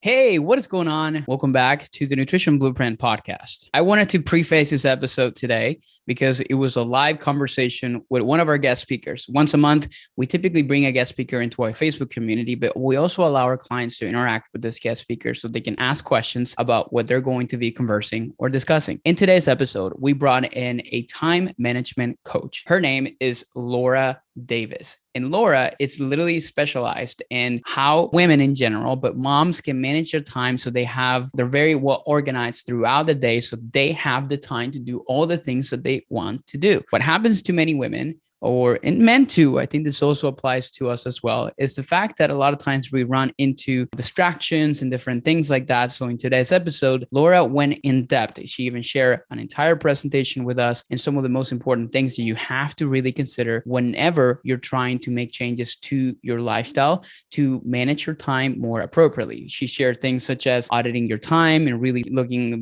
Hey, what is going on? Welcome back to the Nutrition Blueprint podcast. I wanted to preface this episode today because it was a live conversation with one of our guest speakers. Once a month, we typically bring a guest speaker into our Facebook community, but we also allow our clients to interact with this guest speaker so they can ask questions about what they're going to be conversing or discussing. In today's episode, we brought in a time management coach. Her name is Laura Davis. And Laura is literally specialized in how women in general, but moms can manage their time so they're very well organized throughout the day so they have the time to do all the things that they want to do. What happens to many women and men too, I think this also applies to us as well, is the fact that a lot of times we run into distractions and different things like that. So in today's episode, Laura went in depth. She even shared an entire presentation with us and some of the most important things that you have to really consider whenever you're trying to make changes to your lifestyle to manage your time more appropriately. She shared things such as auditing your time and really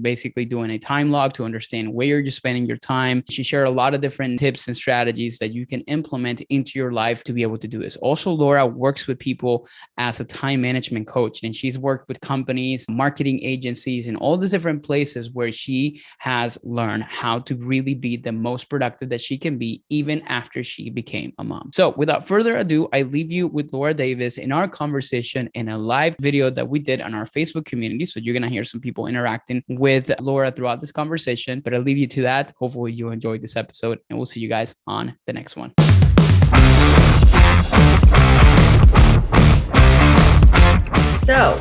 basically doing a time log to understand where you're spending your time. She shared a lot of different tips and strategies that you can implement into your life to be able to do this. Also, Laura works with people as a time management coach, and she's worked with companies, marketing agencies, and all these different places where she has learned how to really be the most productive that she can be, even after she became a mom. So without further ado, I leave you with Laura Davis in our conversation in a live video that we did on our Facebook community. So you're going to hear some people interacting with Laura throughout this conversation, but I'll leave you to that. Hopefully you enjoyed this episode, and we'll see you guys on the next one. So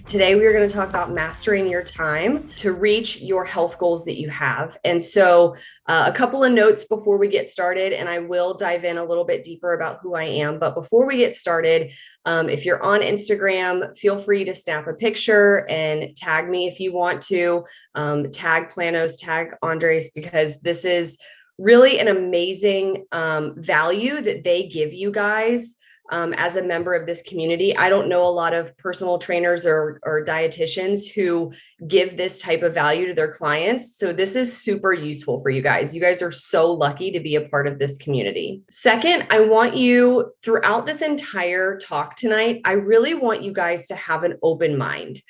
today we are going to talk about mastering your time to reach your health goals that you have. And so a couple of notes before we get started, and I will dive in a little bit deeper about who I am. But before we get started, if you're on Instagram, feel free to snap a picture and tag me if you want to. Tag Planos, tag Andres, because this is really an amazing value that they give you guys as a member of this community. I don't know a lot of personal trainers or dietitians who give this type of value to their clients. So this is super useful for you guys. You guys are so lucky to be a part of this community. Second, I want you throughout this entire talk tonight, I really want you guys to have an open mind.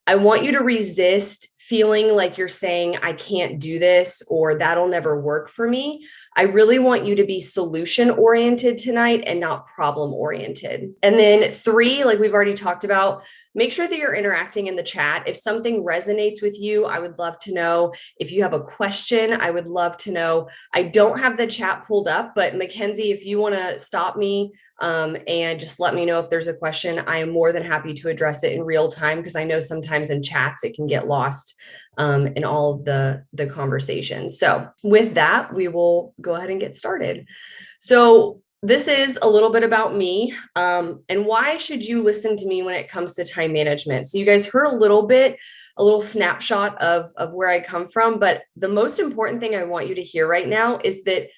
I want you to resist feeling like you're saying, I can't do this, or that'll never work for me. I really want you to be solution oriented tonight and not problem oriented. And then 3, like we've already talked about, make sure that you're interacting in the chat. If something resonates with you, I would love to know. If you have a question, I would love to know. I don't have the chat pulled up, but Mackenzie, if you want to stop me and just let me know if there's a question, I am more than happy to address it in real time, because I know sometimes in chats it can get lost in all of the conversations. So with that, we will go ahead and get started. So this is a little bit about me and why should you listen to me when it comes to time management. So you guys heard a little snapshot of where I come from, but the most important thing I want you to hear right now is that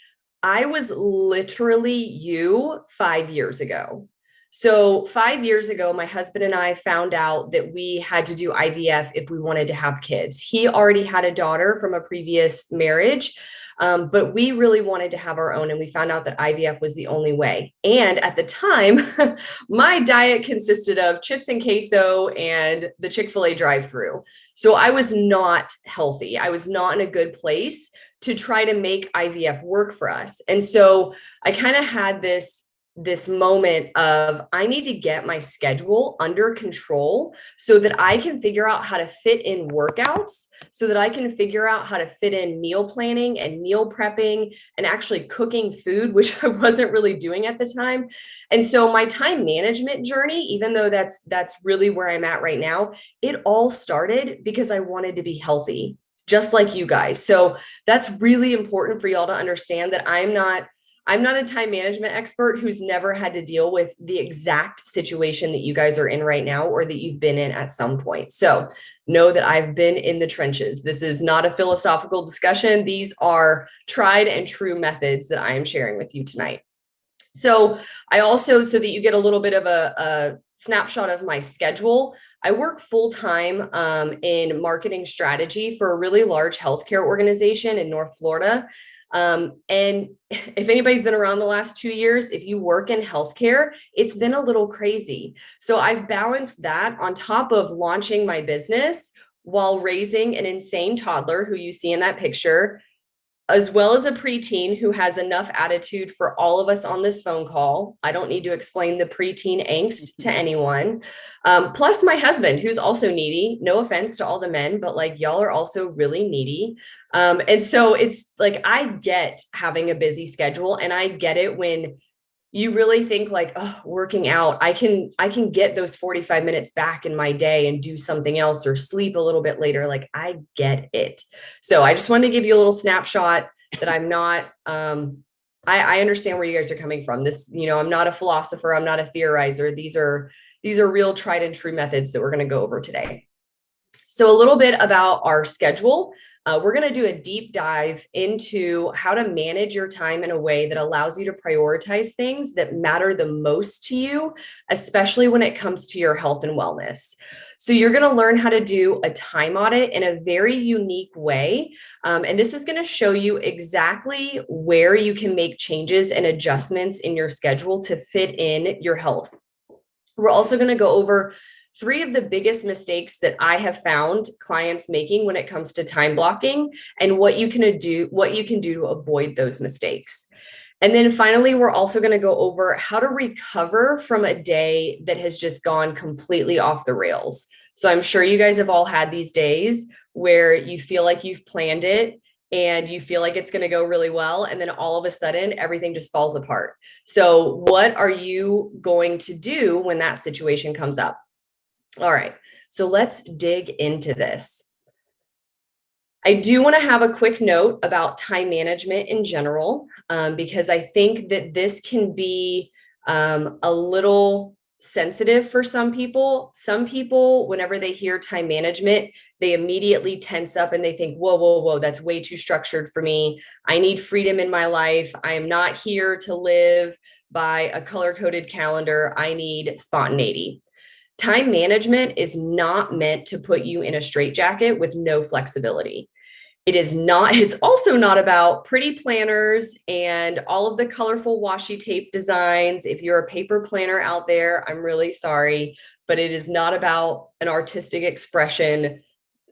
I was literally you 5 years ago. So 5 years ago, my husband and I found out that we had to do IVF if we wanted to have kids. He already had a daughter from a previous marriage, but we really wanted to have our own. And we found out that IVF was the only way. And at the time, my diet consisted of chips and queso and the Chick-fil-A drive-through. So I was not healthy. I was not in a good place to try to make IVF work for us. And so I kind of had this moment of, I need to get my schedule under control so that I can figure out how to fit in workouts, so that I can figure out how to fit in meal planning and meal prepping and actually cooking food, which I wasn't really doing at the time. And so my time management journey, even though that's really where I'm at right now, it all started because I wanted to be healthy, just like you guys. So that's really important for y'all to understand that I'm not a time management expert who's never had to deal with the exact situation that you guys are in right now, or that you've been in at some point. So know that I've been in the trenches. This is not a philosophical discussion. These are tried and true methods that I am sharing with you tonight. So I also, so that you get a little bit of a snapshot of my schedule, I work full-time in marketing strategy for a really large healthcare organization in North Florida. And if anybody's been around the last 2 years, if you work in healthcare, it's been a little crazy. So I've balanced that on top of launching my business while raising an insane toddler who you see in that picture, as well as a preteen who has enough attitude for all of us on this phone call. I don't need to explain the preteen angst to anyone. Plus my husband, who's also needy. No offense to all the men, but like y'all are also really needy. And so it's like, I get having a busy schedule, and I get it when you really think like, oh, working out, I can get those 45 minutes back in my day and do something else or sleep a little bit later. Like, I get it. So I just wanted to give you a little snapshot that I'm not, I understand where you guys are coming from. This, I'm not a philosopher. I'm not a theorizer. These are real tried and true methods that we're going to go over today. So a little bit about our schedule. We're going to do a deep dive into how to manage your time in a way that allows you to prioritize things that matter the most to you, especially when it comes to your health and wellness. So you're going to learn how to do a time audit in a very unique way. And this is going to show you exactly where you can make changes and adjustments in your schedule to fit in your health. We're also going to go over 3 of the biggest mistakes that I have found clients making when it comes to time blocking, and what you can do to avoid those mistakes. And then finally, we're also going to go over how to recover from a day that has just gone completely off the rails. So I'm sure you guys have all had these days where you feel like you've planned it and you feel like it's going to go really well, and then all of a sudden everything just falls apart. So what are you going to do when that situation comes up? All right, so let's dig into this. I do want to have a quick note about time management in general, because I think that this can be a little sensitive for some people. Some people, whenever they hear time management, they immediately tense up and they think, whoa, whoa, whoa, that's way too structured for me. I need freedom in my life. I am not here to live by a color-coded calendar. I need spontaneity. Time management is not meant to put you in a straitjacket with no flexibility. It's also not about pretty planners and all of the colorful washi tape designs. If you're a paper planner out there, I'm really sorry, but it is not about an artistic expression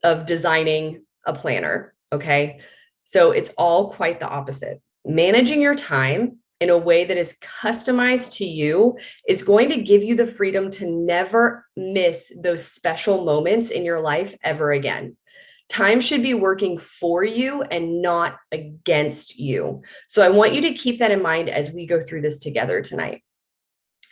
of designing a planner, okay? So it's all quite the opposite. Managing your time in a way that is customized to you is going to give you the freedom to never miss those special moments in your life ever again. Time should be working for you and not against you. So I want you to keep that in mind as we go through this together tonight.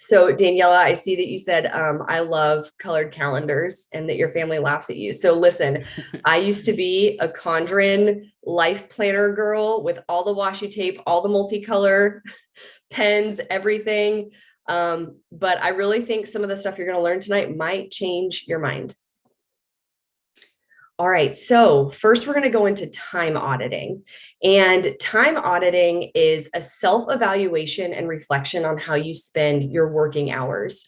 So Daniela, I see that you said, I love colored calendars and that your family laughs at you. So listen, I used to be a Condren life planner girl with all the washi tape, all the multicolor pens, everything. But I really think some of the stuff you're going to learn tonight might change your mind. All right, so first we're going to go into time auditing. And time auditing is a self-evaluation and reflection on how you spend your working hours.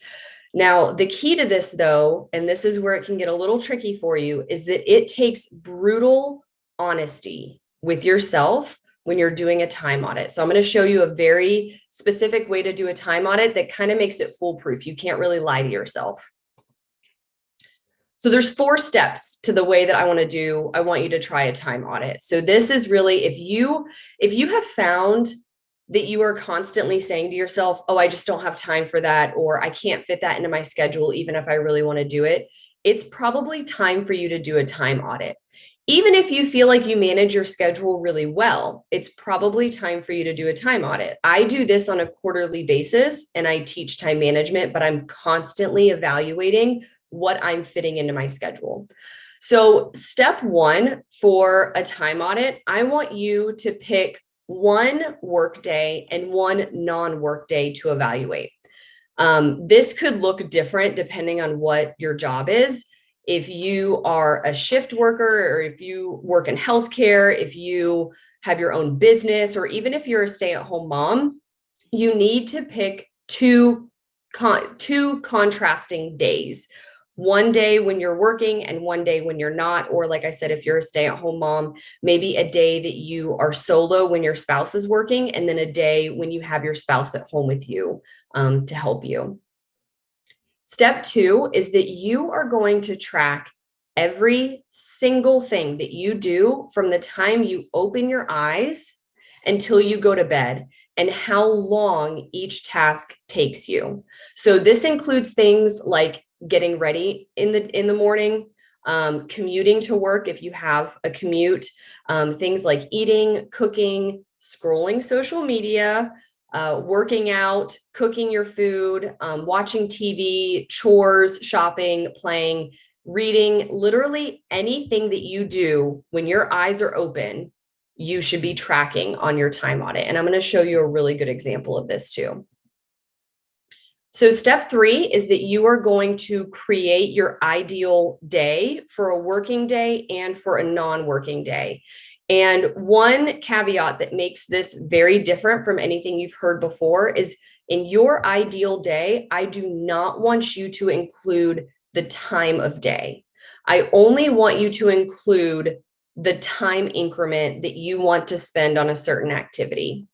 Now, the key to this, though, and this is where it can get a little tricky for you, is that it takes brutal honesty with yourself when you're doing a time audit. So I'm going to show you a very specific way to do a time audit that kind of makes it foolproof. You can't really lie to yourself. So there's 4 steps to the way that I want you to try a time audit. So this is really, if you have found that you are constantly saying to yourself, oh, I just don't have time for that, or I can't fit that into my schedule, even if I really want to do it, it's probably time for you to do a time audit. Even if you feel like you manage your schedule really well, it's probably time for you to do a time audit. I do this on a quarterly basis and I teach time management, but I'm constantly evaluating what I'm fitting into my schedule. So step 1 for a time audit, I want you to pick 1 work day and 1 non-work day to evaluate. This could look different depending on what your job is. If you are a shift worker, or if you work in healthcare, if you have your own business, or even if you're a stay-at-home mom, you need to pick two contrasting days. one day when you're working and one day when you're not. Or like I said, if you're a stay-at-home mom, maybe a day that you are solo when your spouse is working, and then a day when you have your spouse at home with you to help you. Step 2 is that you are going to track every single thing that you do from the time you open your eyes until you go to bed, and how long each task takes you. So this includes things like getting ready in the morning, commuting to work if you have a commute, things like eating, cooking, scrolling social media, working out, cooking your food, watching TV, chores, shopping, playing, reading, literally anything that you do when your eyes are open, you should be tracking on your time audit. And I'm going to show you a really good example of this too. So step 3 is that you are going to create your ideal day for a working day and for a non-working day. And one caveat that makes this very different from anything you've heard before is, in your ideal day, I do not want you to include the time of day. I only want you to include the time increment that you want to spend on a certain activity.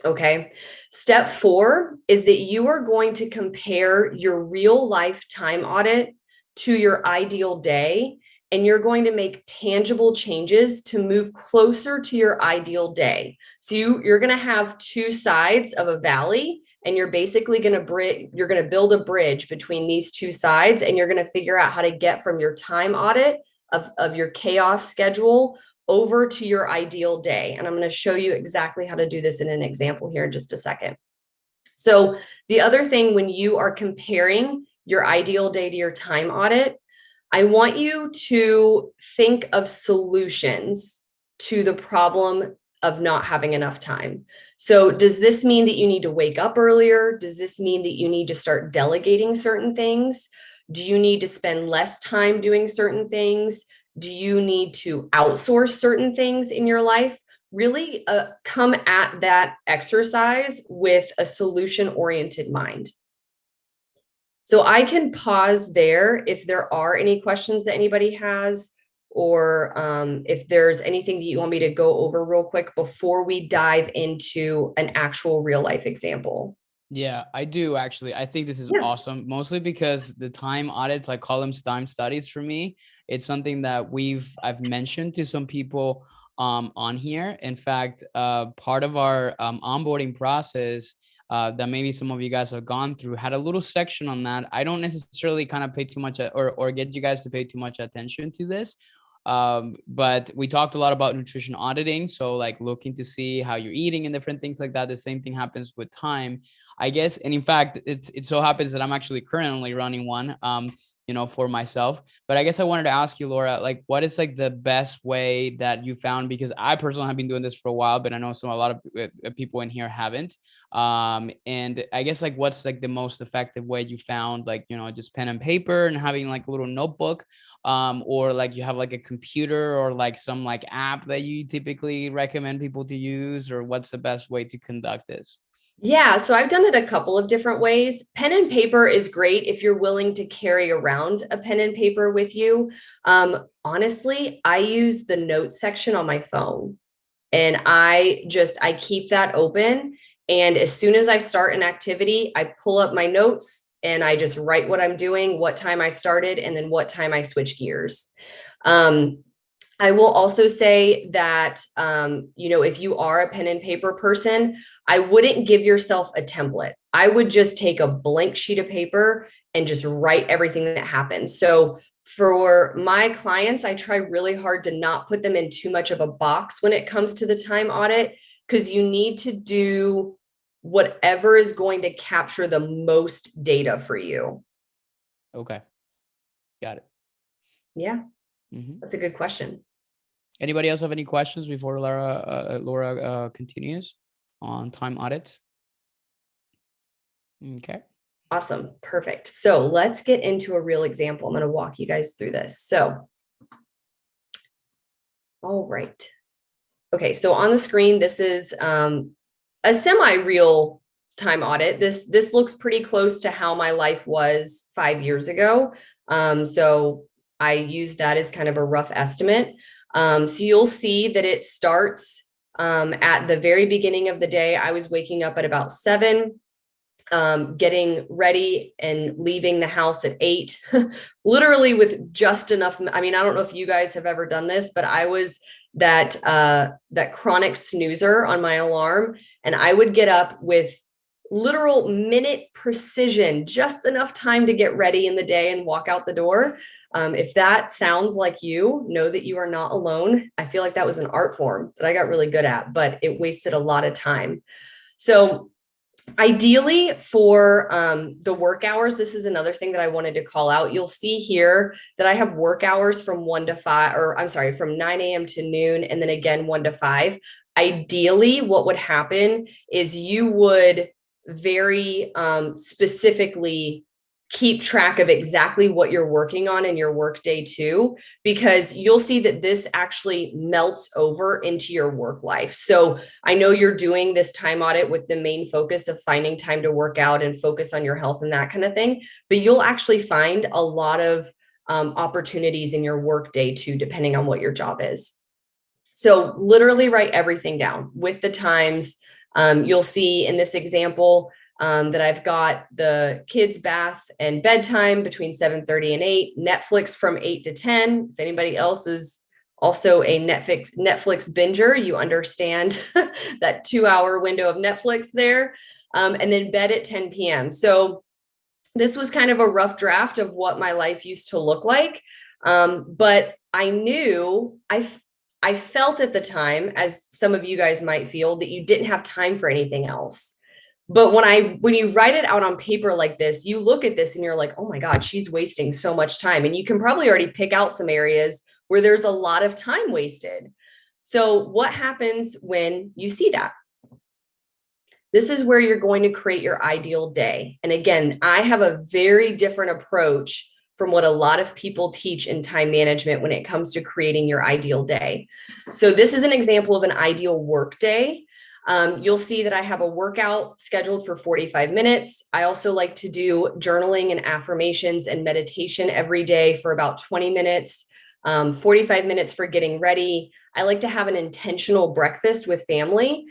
Okay. Step 4 is that you are going to compare your real life time audit to your ideal day, and you're going to make tangible changes to move closer to your ideal day. So you're going to have two sides of a valley, and you're basically going to build a bridge between these two sides, and you're going to figure out how to get from your time audit of your chaos schedule over to your ideal day. And I'm going to show you exactly how to do this in an example here in just a second. So the other thing, when you are comparing your ideal day to your time audit, I want you to think of solutions to the problem of not having enough time. So does this mean that you need to wake up earlier? Does this mean that you need to start delegating certain things? Do you need to spend less time doing certain things? Do you need to outsource certain things in your life? Really come at that exercise with a solution-oriented mind. So I can pause there if there are any questions that anybody has, or if there's anything that you want me to go over real quick before we dive into an actual real life example. Yeah, I do actually. I think this is awesome, mostly because the time audits, I call them time studies for me. It's something that I've mentioned to some people on here. In fact, part of our onboarding process that maybe some of you guys have gone through had a little section on that. I don't necessarily kind of pay too much or get you guys to pay too much attention to this. But we talked a lot about nutrition auditing. So like looking to see how you're eating and different things like that. The same thing happens with time, I guess. And in fact, it so happens that I'm actually currently running one, for myself. But I guess I wanted to ask you, Laura, like, what is like the best way that you found? Because I personally have been doing this for a while, but I know a lot of people in here haven't. And I guess like, what's like the most effective way you found, like, just pen and paper and having like a little notebook, or like you have like a computer or like some like app that you typically recommend people to use, or what's the best way to conduct this? Yeah, so I've done it a couple of different ways. Pen and paper is great if you're willing to carry around a pen and paper with you. Honestly, I use the notes section on my phone, and I keep that open. And as soon as I start an activity, I pull up my notes and I just write what I'm doing, what time I started, and then what time I switch gears. I will also say that, if you are a pen and paper person, I wouldn't give yourself a template. I would just take a blank sheet of paper and just write everything that happens. So for my clients, I try really hard to not put them in too much of a box when it comes to the time audit, because you need to do whatever is going to capture the most data for you. Okay. Got it. Yeah. That's a good question. Anybody else have any questions before Laura continues on time audits? Okay. Awesome. Perfect. So let's get into a real example. I'm going to walk you guys through this. So, all right. Okay. So on the screen, this is a semi-real time audit. This looks pretty close to how my life was 5 years ago. So I use that as kind of a rough estimate. So you'll see that it starts at the very beginning of the day. I was waking up at about 7, getting ready and leaving the house at 8, literally with just enough. I mean, I don't know if you guys have ever done this, but I was that chronic snoozer on my alarm, and I would get up with literal minute precision, just enough time to get ready in the day and walk out the door. If that sounds like you, know that you are not alone. I feel like that was an art form that I got really good at, but it wasted a lot of time. So ideally for the work hours, this is another thing that I wanted to call out. You'll see here that I have work hours from 1 to 5, or I'm sorry, from 9 a.m. to noon, and then again 1 to 5. Ideally, what would happen is you would very specifically keep track of exactly what you're working on in your work day too, because you'll see that this actually melts over into your work life. So I know you're doing this time audit with the main focus of finding time to work out and focus on your health and that kind of thing, but you'll actually find a lot of opportunities in your work day too, depending on what your job is. So literally write everything down with the times. You'll see in this example that I've got the kids' bath and bedtime between 7:30 and 8, Netflix from 8 to 10. If anybody else is also a Netflix binger, you understand that 2-hour window of Netflix there, and then bed at 10 p.m. So this was kind of a rough draft of what my life used to look like. But I knew I felt at the time, as some of you guys might feel, that you didn't have time for anything else. But when you write it out on paper like this, you look at this and you're like, oh my God, she's wasting so much time. And you can probably already pick out some areas where there's a lot of time wasted. So what happens when you see that? This is where you're going to create your ideal day. And again, I have a very different approach from what a lot of people teach in time management when it comes to creating your ideal day. So this is an example of an ideal work day. You'll see that I have a workout scheduled for 45 minutes. I also like to do journaling and affirmations and meditation every day for about 20 minutes, 45 minutes for getting ready. I like to have an intentional breakfast with family.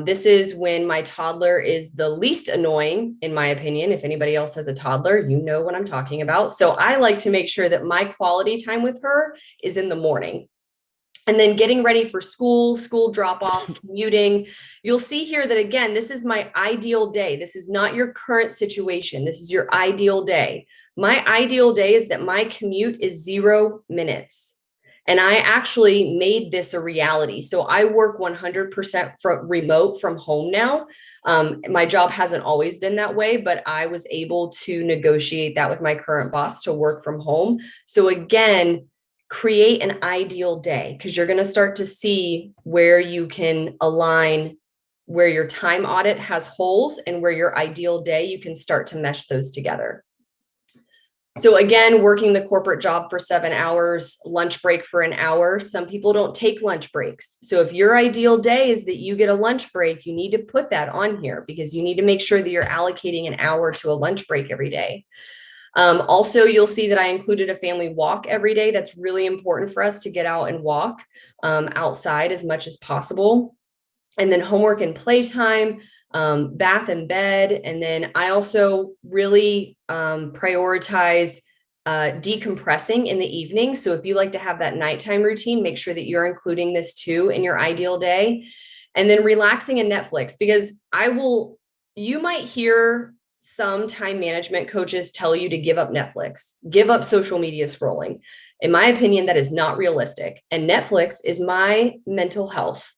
This is when my toddler is the least annoying, in my opinion. If anybody else has a toddler, you know what I'm talking about. So I like to make sure that my quality time with her is in the morning. And then getting ready for school drop off, commuting. You'll see here that, again, this is my ideal day. This is not your current situation. This is your ideal day. My ideal day is that my commute is 0 minutes. And I actually made this a reality. So I work 100% remote from home now. My job hasn't always been that way, but I was able to negotiate that with my current boss to work from home. So again, create an ideal day, because you're going to start to see where you can align, where your time audit has holes and where your ideal day, you can start to mesh those together. So again, working the corporate job for 7 hours, lunch break for an hour. Some people don't take lunch breaks. So if your ideal day is that you get a lunch break, you need to put that on here, because you need to make sure that you're allocating an hour to a lunch break every day. Also, you'll see that I included a family walk every day. That's really important for us to get out and walk outside as much as possible. And then homework and playtime, bath and bed. And then I also really prioritize decompressing in the evening. So if you like to have that nighttime routine, make sure that you're including this too in your ideal day. And then relaxing in Netflix, because you might hear some time management coaches tell you to give up Netflix, give up social media scrolling. In my opinion, that is not realistic. And Netflix is my mental health.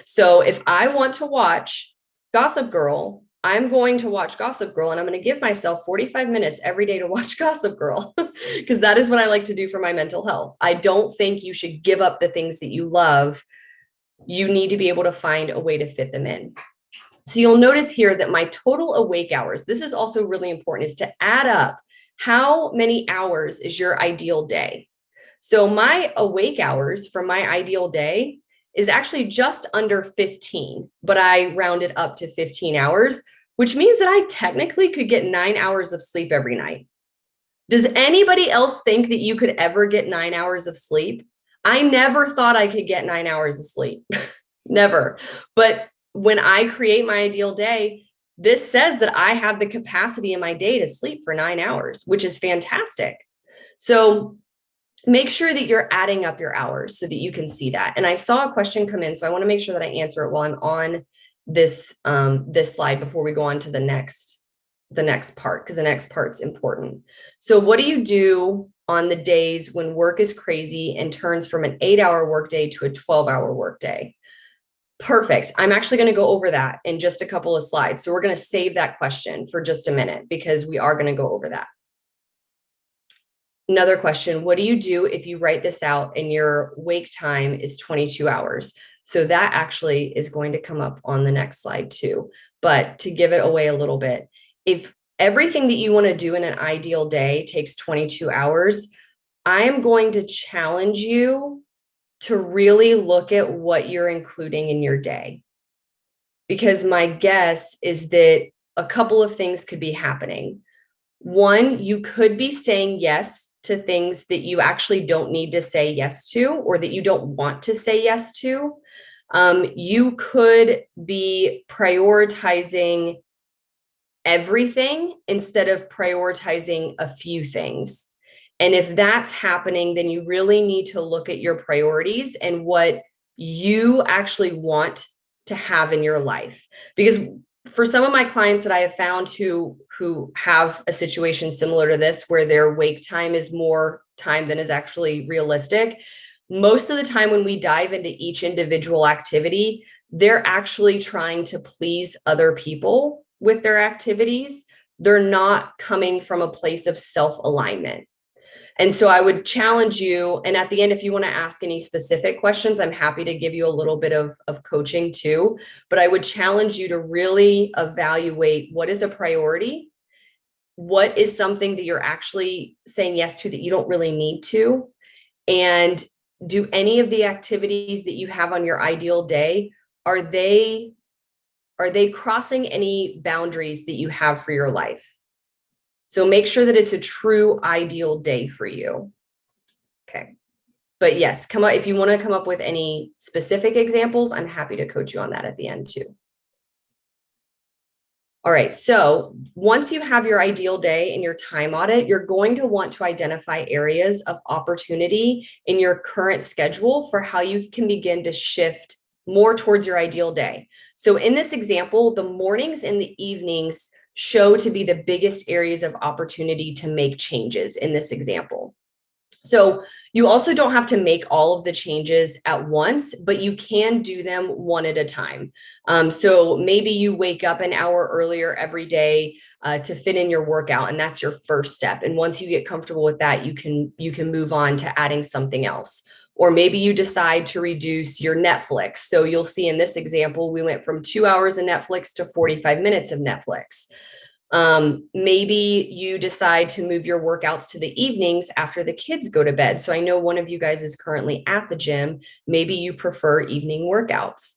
So if I want to watch Gossip Girl, I'm going to watch Gossip Girl, and I'm going to give myself 45 minutes every day to watch Gossip Girl, because that is what I like to do for my mental health. I don't think you should give up the things that you love. You need to be able to find a way to fit them in. So you'll notice here that my total awake hours, this is also really important, is to add up how many hours is your ideal day. So my awake hours for my ideal day is actually just under 15, but I rounded up to 15 hours, which means that I technically could get 9 hours of sleep every night. Does anybody else think that you could ever get 9 hours of sleep? I never thought I could get 9 hours of sleep. Never. But when I create my ideal day, this says that I have the capacity in my day to sleep for 9 hours, which is fantastic. So make sure that you're adding up your hours so that you can see that. And I saw a question come in, so I want to make sure that I answer it while I'm on this slide before we go on to the next part, because the next part's important. So what do you do on the days when work is crazy and turns from an 8-hour workday to a 12-hour workday? Perfect. I'm actually going to go over that in just a couple of slides. So we're going to save that question for just a minute because we are going to go over that. Another question, what do you do if you write this out and your wake time is 22 hours? So that actually is going to come up on the next slide too. But to give it away a little bit, if everything that you want to do in an ideal day takes 22 hours, I am going to challenge you to really look at what you're including in your day. Because my guess is that a couple of things could be happening. One, you could be saying yes to things that you actually don't need to say yes to, or that you don't want to say yes to. You could be prioritizing everything instead of prioritizing a few things. And if that's happening, then you really need to look at your priorities and what you actually want to have in your life. Because for some of my clients that I have found who have a situation similar to this, where their wake time is more time than is actually realistic, most of the time when we dive into each individual activity, they're actually trying to please other people with their activities. They're not coming from a place of self-alignment. And so I would challenge you, and at the end, if you want to ask any specific questions, I'm happy to give you a little bit of coaching too. But I would challenge you to really evaluate what is a priority, what is something that you're actually saying yes to that you don't really need to, and do any of the activities that you have on your ideal day, are they crossing any boundaries that you have for your life? So make sure that it's a true ideal day for you. Okay. But yes, come up if you want to come up with any specific examples, I'm happy to coach you on that at the end too. All right. So once you have your ideal day and your time audit, you're going to want to identify areas of opportunity in your current schedule for how you can begin to shift more towards your ideal day. So in this example, the mornings and the evenings show to be the biggest areas of opportunity to make changes in this example. So you also don't have to make all of the changes at once, but you can do them one at a time. So maybe you wake up an hour earlier every day to fit in your workout, and that's your first step. And once you get comfortable with that, you can move on to adding something else. Or maybe you decide to reduce your Netflix. So you'll see in this example, we went from 2 hours of Netflix to 45 minutes of Netflix. Maybe you decide to move your workouts to the evenings after the kids go to bed. So I know one of you guys is currently at the gym. Maybe you prefer evening workouts.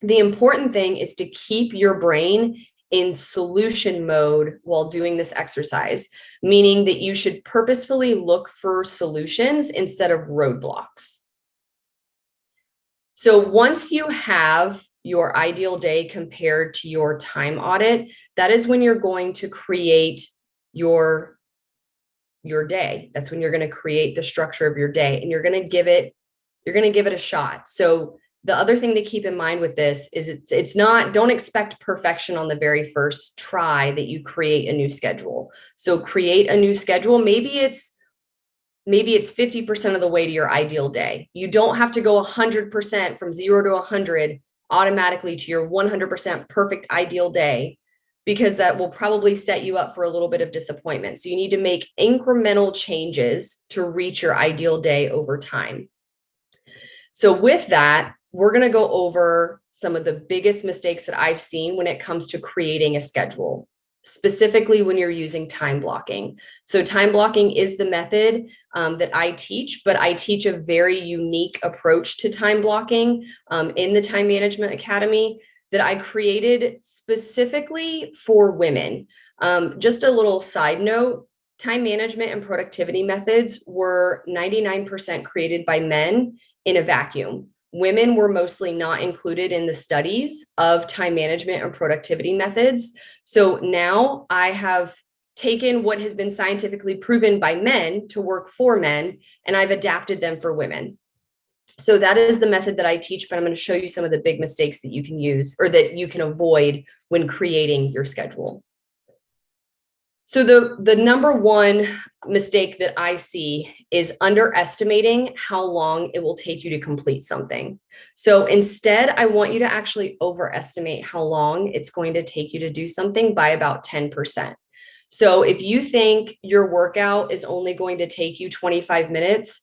The important thing is to keep your brain in solution mode while doing this exercise, meaning that you should purposefully look for solutions instead of roadblocks. So once you have your ideal day compared to your time audit, that is when you're going to create your day. That's when you're going to create the structure of your day, and you're going to give it a shot. So the other thing to keep in mind with this is it's not, don't expect perfection on the very first try that you create a new schedule. So create a new schedule. Maybe it's 50% of the way to your ideal day. You don't have to go 100% from 0 to 100 automatically to your 100% perfect ideal day, because that will probably set you up for a little bit of disappointment. So you need to make incremental changes to reach your ideal day over time. So with that, we're going to go over some of the biggest mistakes that I've seen when it comes to creating a schedule, specifically when you're using time blocking. So time blocking is the method that I teach, but I teach a very unique approach to time blocking in the Time Management Academy that I created specifically for women. Just a little side note, time management and productivity methods were 99% created by men in a vacuum. Women were mostly not included in the studies of time management and productivity methods. So now I have taken what has been scientifically proven by men to work for men, and I've adapted them for women. So that is the method that I teach, but I'm going to show you some of the big mistakes that you can use or that you can avoid when creating your schedule. So the number one mistake that I see is underestimating how long it will take you to complete something. So instead, I want you to actually overestimate how long it's going to take you to do something by about 10%. So if you think your workout is only going to take you 25 minutes,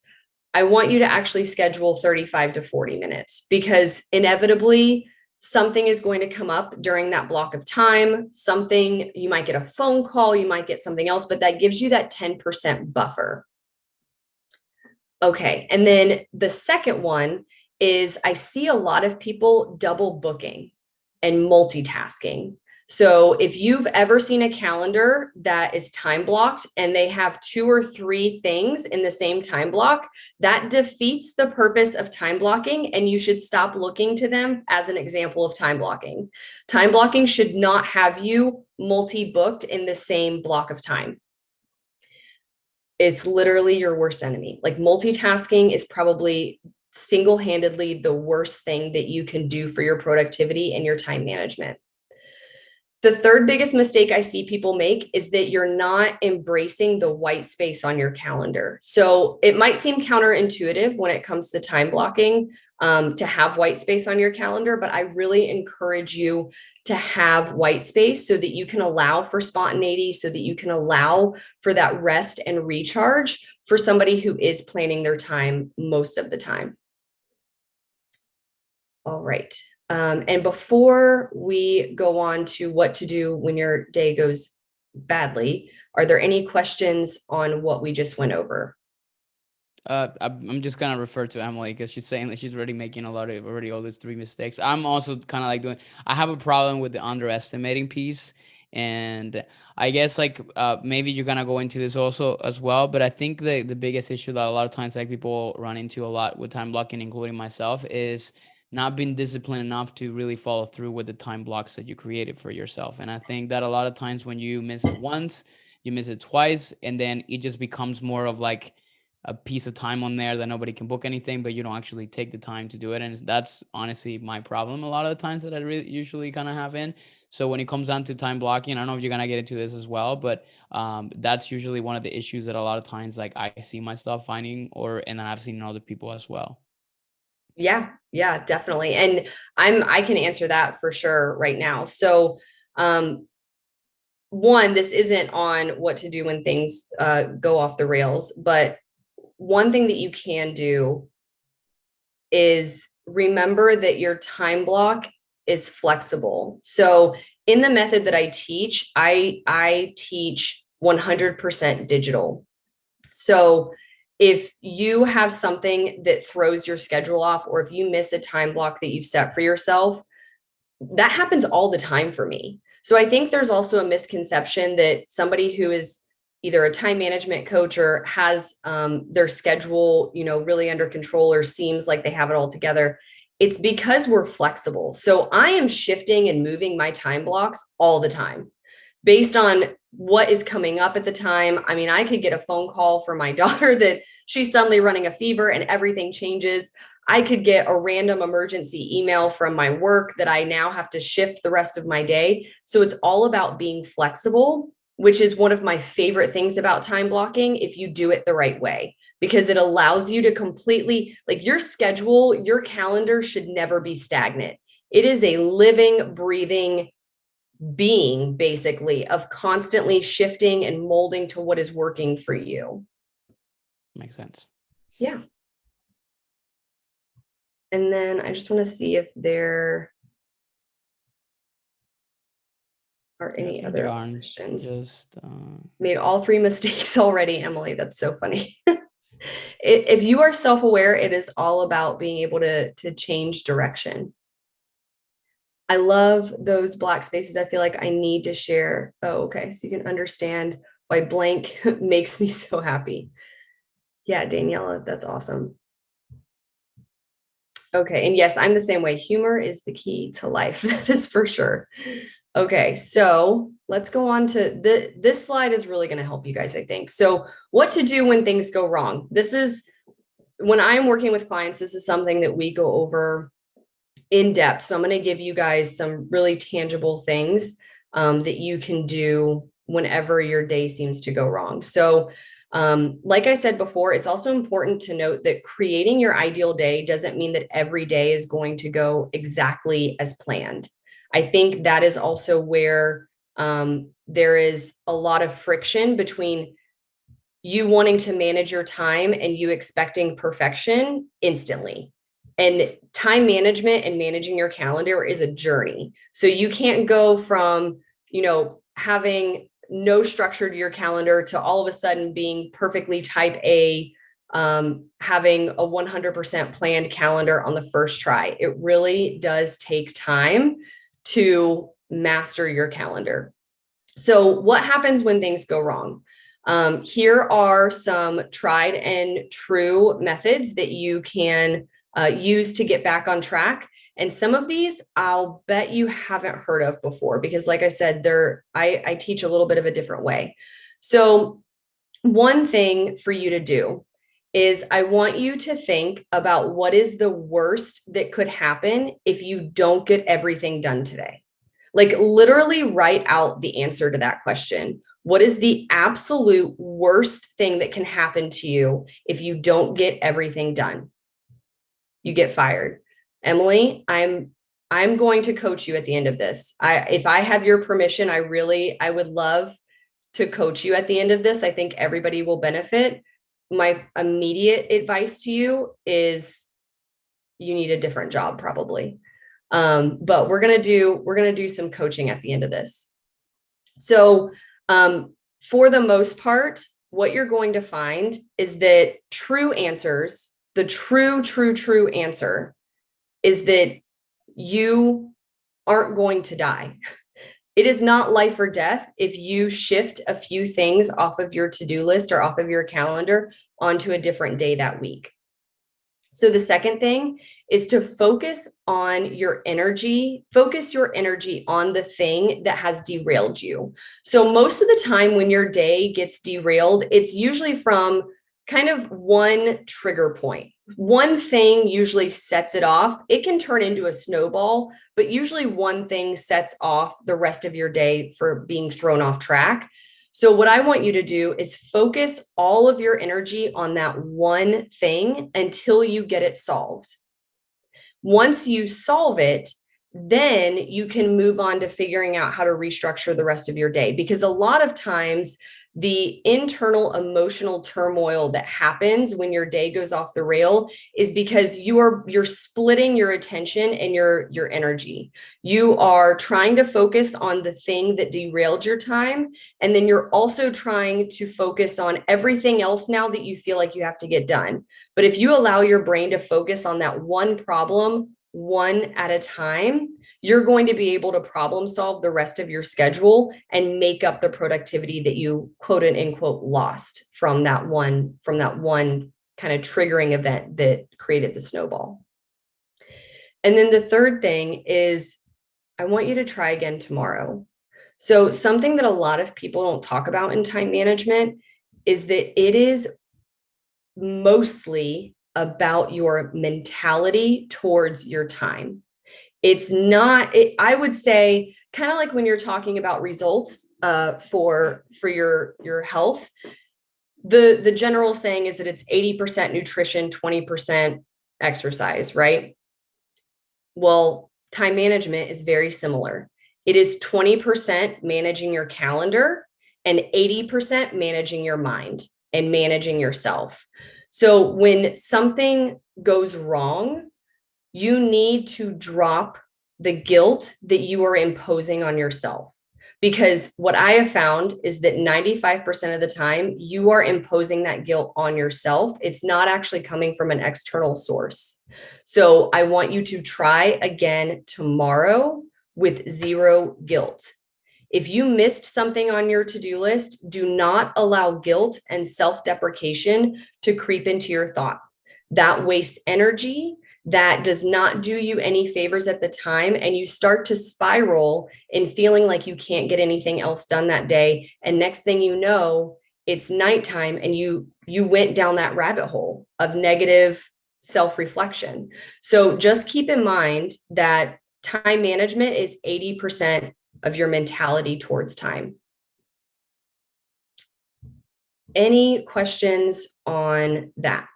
I want you to actually schedule 35 to 40 minutes, because inevitably something is going to come up during that block of time. Something, you might get a phone call, you might get something else, but that gives you that 10% buffer. Okay. And then the second one is I see a lot of people double booking and multitasking. So if you've ever seen a calendar that is time blocked and they have 2 or 3 things in the same time block, that defeats the purpose of time blocking, and you should stop looking to them as an example of time blocking. Time blocking should not have you multi-booked in the same block of time. It's literally your worst enemy. Like, multitasking is probably single-handedly the worst thing that you can do for your productivity and your time management. The third biggest mistake I see people make is that you're not embracing the white space on your calendar. So it might seem counterintuitive when it comes to time blocking to have white space on your calendar, but I really encourage you to have white space so that you can allow for spontaneity, so that you can allow for that rest and recharge for somebody who is planning their time most of the time. All right. And before we go on to what to do when your day goes badly, are there any questions on what we just went over? I'm just gonna refer to Emily because she's saying that she's already making already all these 3 mistakes. I'm also kind of like I have a problem with the underestimating piece, and I guess maybe you're gonna go into this also as well. But I think the biggest issue that a lot of times like people run into a lot with time blocking, including myself, is not being disciplined enough to really follow through with the time blocks that you created for yourself. And I think that a lot of times when you miss it once, you miss it twice, and then it just becomes more of like a piece of time on there that nobody can book anything, but you don't actually take the time to do it. And that's honestly my problem a lot of the times that I really usually kind of have in. So when it comes down to time blocking, I don't know if you're gonna get into this as well, but that's usually one of the issues that a lot of times like I see myself finding, and then I've seen in other people as well. Yeah, definitely. And I can answer that for sure right now. So one, this isn't on what to do when things go off the rails, but one thing that you can do is remember that your time block is flexible. So in the method that I teach, I teach 100% digital. So if you have something that throws your schedule off, or if you miss a time block that you've set for yourself, that happens all the time for me. So I think there's also a misconception that somebody who is either a time management coach or has their schedule, really under control, or seems like they have it all together. It's because we're flexible. So I am shifting and moving my time blocks all the time based on what is coming up at the time. I mean, I could get a phone call from my daughter that she's suddenly running a fever and everything changes. I could get a random emergency email from my work that I now have to shift the rest of my day. So it's all about being flexible, which is one of my favorite things about time blocking if you do it the right way, because it allows you to completely, like, your schedule, your calendar should never be stagnant. It is a living, breathing being, basically, of constantly shifting and molding to what is working for you. Makes sense. Yeah. And then I just want to see if there are any other questions. Just made all 3 mistakes already, Emily. That's so funny. If you are self-aware, it is all about being able to change direction. I love those black spaces. I feel like I need to share. Oh, okay. So you can understand Why blank makes me so happy. Yeah, Daniela, that's awesome. Okay. And yes, I'm the same way. Humor is the key to life. That is for sure. Okay. So let's go on to this slide is really going to help you guys, I think. So what to do when things go wrong. This is when I'm working with clients, this is something that we go over in depth. So I'm going to give you guys some really tangible things that you can do whenever your day seems to go wrong. So like I said before, it's also important to note that creating your ideal day doesn't mean that every day is going to go exactly as planned. I think that is also where there is a lot of friction between you wanting to manage your time and you expecting perfection instantly. And time management and managing your calendar is a journey. So you can't go from, having no structure to your calendar to all of a sudden being perfectly type A, having a 100% planned calendar on the first try. It really does take time to master your calendar. So what happens when things go wrong? Here are some tried and true methods that you can use to get back on track. And some of these I'll bet you haven't heard of before, because like I said, I teach a little bit of a different way. So one thing for you to do is I want you to think about what is the worst that could happen if you don't get everything done today. Like literally write out the answer to that question. What is the absolute worst thing that can happen to you if you don't get everything done? You get fired. Emily, I'm going to coach you at the end of this. If I have your permission, I would love to coach you at the end of this. I think everybody will benefit. My immediate advice to you is you need a different job probably. But we're going to do some coaching at the end of this. So, for the most part, what you're going to find is that true answers, the true answer is that you aren't going to die. It is not life or death if you shift a few things off of your to-do list or off of your calendar onto a different day that week. So the second thing is to focus your energy on the thing that has derailed you. So most of the time when your day gets derailed, it's usually from kind of one trigger point. One thing usually sets it off. It can turn into a snowball, but usually one thing sets off the rest of your day for being thrown off track. So what I want you to do is focus all of your energy on that one thing until you get it solved. Once you solve it, then you can move on to figuring out how to restructure the rest of your day. Because a lot of times the internal emotional turmoil that happens when your day goes off the rail is because you're splitting your attention and your energy. You are trying to focus on the thing that derailed your time, and then you're also trying to focus on everything else now that you feel like you have to get done. But if you allow your brain to focus on that one problem one at a time, you're going to be able to problem solve the rest of your schedule and make up the productivity that you quote unquote lost from that one kind of triggering event that created the snowball. And then the third thing is I want you to try again tomorrow. So something that a lot of people don't talk about in time management is that it is mostly about your mentality towards your time. It's not, I would say, kind of like when you're talking about results for your health, the general saying is that it's 80% nutrition, 20% exercise, right? Well, time management is very similar. It is 20% managing your calendar and 80% managing your mind and managing yourself. So when something goes wrong, you need to drop the guilt that you are imposing on yourself. Because what I have found is that 95% of the time you are imposing that guilt on yourself. It's not actually coming from an external source. So I want you to try again tomorrow with zero guilt. If you missed something on your to-do list, do not allow guilt and self-deprecation to creep into your thought. That wastes energy. That does not do you any favors at the time. And you start to spiral in feeling like you can't get anything else done that day. And next thing you know, it's nighttime and you went down that rabbit hole of negative self-reflection. So just keep in mind that time management is 80% of your mentality towards time. Any questions on that?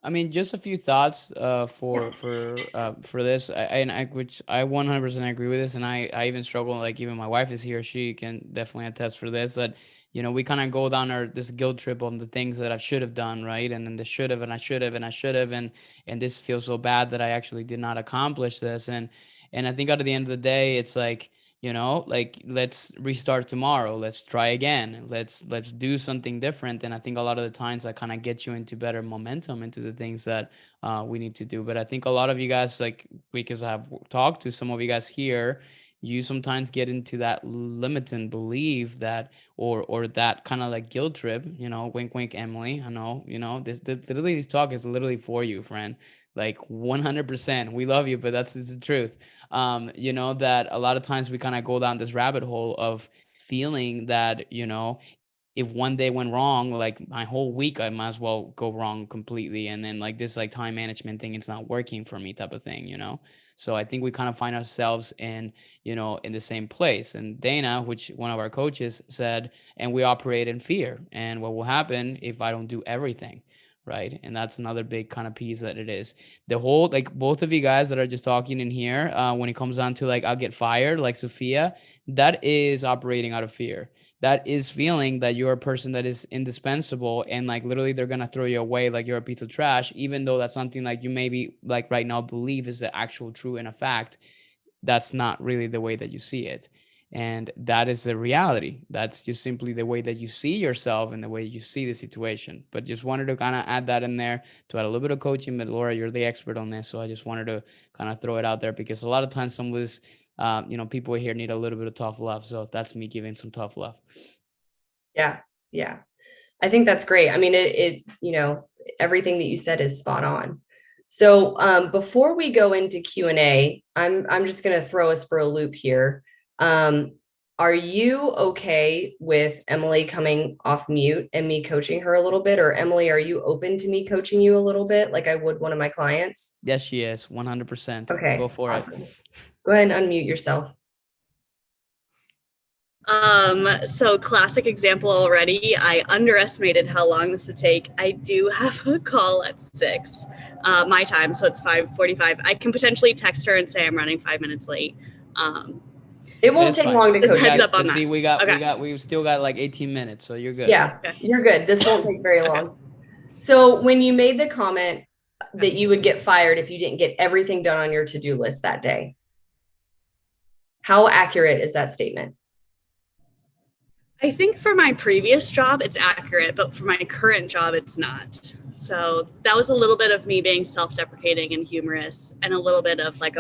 I mean, just a few thoughts for this, which I 100% agree with this, and I even struggle. Like even my wife is here; she can definitely attest for this. That we kind of go down this guilt trip on the things that I should have done, right? And then the should have, and I should have, and I should have, and this feels so bad that I actually did not accomplish this. And I think at the end of the day, it's like, like let's restart tomorrow, let's try again, let's do something different. And I think a lot of the times that kind of gets you into better momentum into the things that we need to do. But I think a lot of you guys, like, because I've talked to some of you guys here, you sometimes get into that limiting belief that or that kind of like guilt trip, wink wink, Emily, I know, literally this talk is literally for you, friend. Like 100%, we love you, but that's the truth. That a lot of times we kind of go down this rabbit hole of feeling that, if one day went wrong, like my whole week, I might as well go wrong completely. And then like this like time management thing, it's not working for me type of thing. So I think we kind of find ourselves in the same place. And Dana, which one of our coaches said, and we operate in fear. And what will happen if I don't do everything? Right. And that's another big kind of piece that it is. The whole, like both of you guys that are just talking in here, when it comes down to like, I'll get fired, like Sophia, that is operating out of fear. That is feeling that you're a person that is indispensable and like literally they're going to throw you away like you're a piece of trash, even though that's something like you maybe like right now believe is the actual true and a fact. That's not really the way that you see it. And that is the reality. That's just simply the way that you see yourself and the way you see the situation. But just wanted to kind of add that in there to add a little bit of coaching. But Laura, you're the expert on this. So I just wanted to kind of throw it out there because a lot of times some of this, people here need a little bit of tough love. So that's me giving some tough love. Yeah. Yeah. I think that's great. I mean, everything that you said is spot on. So before we go into Q&A, I'm just going to throw us for a loop here. Are you okay with Emily coming off mute and me coaching her a little bit? Or Emily, are you open to me coaching you a little bit like I would one of my clients? Yes, she is. 100%. Okay. Go for awesome. it. Go ahead and unmute yourself. So classic example already. I underestimated how long this would take. I do have a call at 6, my time, so it's 5:45. I can potentially text her and say I'm running 5 minutes late. It won't take long to just coach. heads up on that. See, we've still got like 18 minutes, so you're good. Yeah, okay. You're good. This won't take very long. So when you made the comment that you would get fired if you didn't get everything done on your to-do list that day, how accurate is that statement? I think for my previous job, it's accurate, but for my current job, it's not. So that was a little bit of me being self-deprecating and humorous, and a little bit of like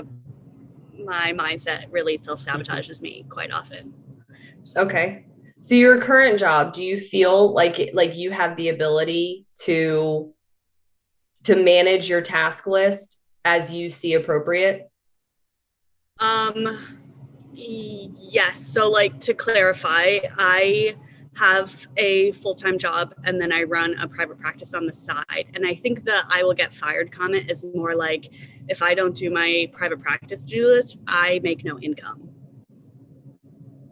my mindset really self-sabotages me quite often. So. Okay. So your current job, do you feel like you have the ability to manage your task list as you see appropriate? Yes. So like to clarify, I have a full-time job and then I run a private practice on the side. And I think the I will get fired comment is more like, if I don't do my private practice to-do list, I make no income.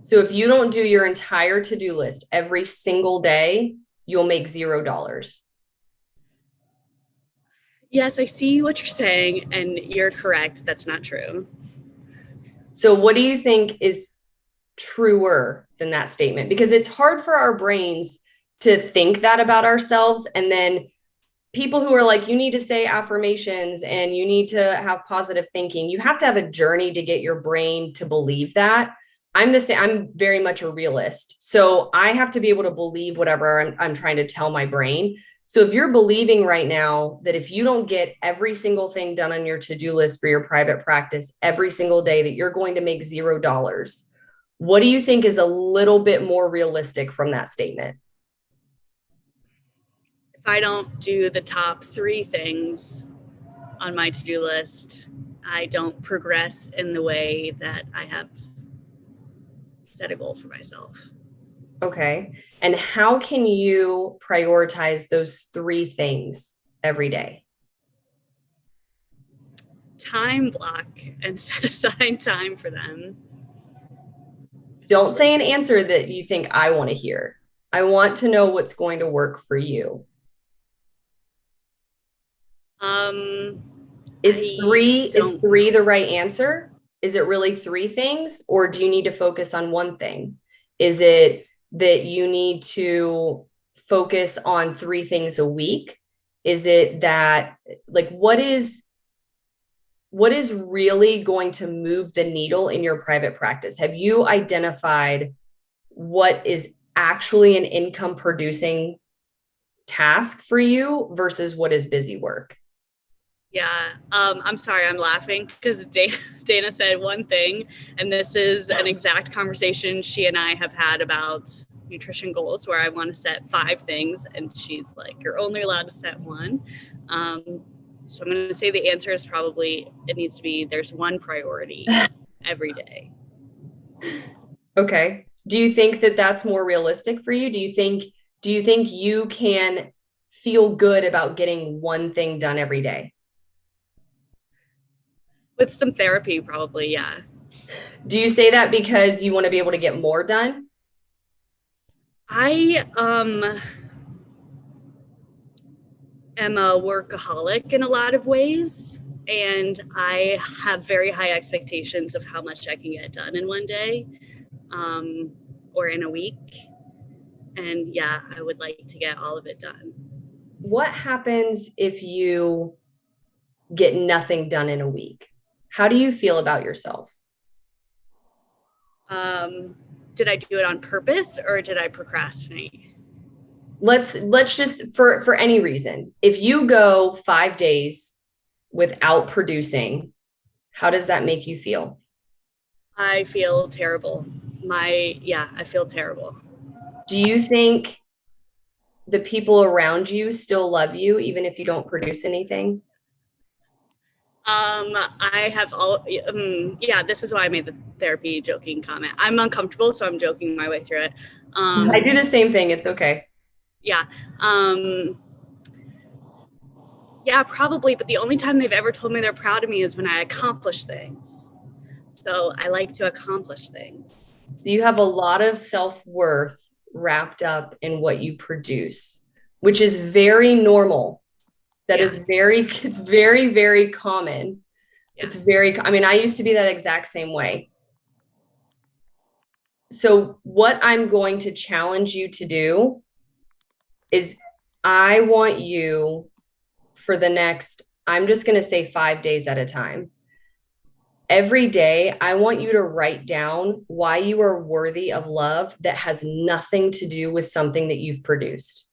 So if you don't do your entire to-do list every single day, you'll make $0. Yes, I see what you're saying, and you're correct. That's not true. So what do you think is truer than that statement? Because it's hard for our brains to think that about ourselves. And then people who are like, you need to say affirmations and you need to have positive thinking. You have to have a journey to get your brain to believe that. I'm the same. I'm very much a realist. So I have to be able to believe whatever I'm trying to tell my brain. So if you're believing right now that if you don't get every single thing done on your to-do list for your private practice every single day, that you're going to make $0, What do you think is a little bit more realistic from that statement? If I don't do the top 3 things on my to-do list, I don't progress in the way that I have set a goal for myself. Okay. And how can you prioritize those 3 things every day? Time block and set aside time for them. Don't say an answer that you think I want to hear. I want to know what's going to work for you. Is three the right answer? Is it really 3 things, or do you need to focus on one thing? Is it that you need to focus on 3 things a week? Is it that, like, what is really going to move the needle in your private practice? Have you identified what is actually an income producing task for you versus what is busy work? Yeah. I'm sorry, I'm laughing because Dana said one thing, and this is an exact conversation she and I have had about nutrition goals, where I want to set 5 things, and she's like, you're only allowed to set 1. So I'm going to say the answer is probably, it needs to be, there's 1 priority every day. Okay. Do you think that that's more realistic for you? Do you think you can feel good about getting 1 thing done every day? With some therapy, probably, yeah. Do you say that because you want to be able to get more done? I am a workaholic in a lot of ways, and I have very high expectations of how much I can get done in 1 day, or in a week. And yeah, I would like to get all of it done. What happens if you get nothing done in a week? How do you feel about yourself? Did I do it on purpose, or did I procrastinate? Let's just, for any reason, if you go 5 days without producing, how does that make you feel? I feel terrible. I feel terrible. Do you think the people around you still love you even if you don't produce anything? I have this is why I made the therapy joking comment. I'm uncomfortable, so I'm joking my way through it. I do the same thing. It's okay. Yeah. Yeah, probably. But the only time they've ever told me they're proud of me is when I accomplish things. So I like to accomplish things. So you have a lot of self-worth wrapped up in what you produce, which is very normal. It's very, very common. Yeah. I mean, I used to be that exact same way. So what I'm going to challenge you to do is, I want you, for the next, I'm just going to say 5 days at a time. Every day, I want you to write down why you are worthy of love that has nothing to do with something that you've produced.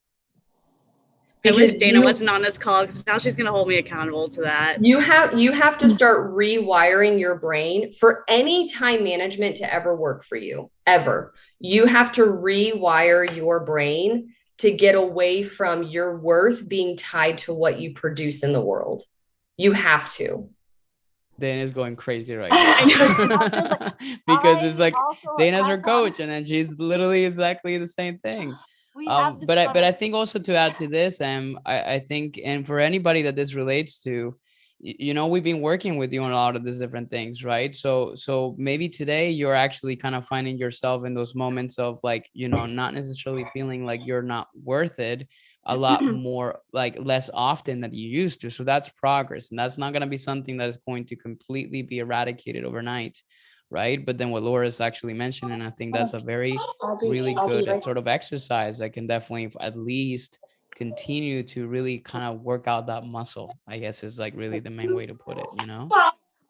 Because I wish Dana wasn't on this call, because now she's going to hold me accountable to that. You have to start rewiring your brain for any time management to ever work for you, ever. You have to rewire your brain to get away from your worth being tied to what you produce in the world. You have to. Dana's going crazy right now. Because it's like Dana's her coach, and then she's literally exactly the same thing. But I think also, to add to this, I think, and for anybody that this relates to, we've been working with you on a lot of these different things, right? So maybe today you're actually kind of finding yourself in those moments of, like, not necessarily feeling like you're not worth it a lot more, like less often than you used to. So that's progress, and that's not going to be something that is going to completely be eradicated overnight, right? But then what Laura's actually mentioned, and I think that's a very really good sort of exercise that can definitely at least continue to really kind of work out that muscle, I guess, is like really the main way to put it,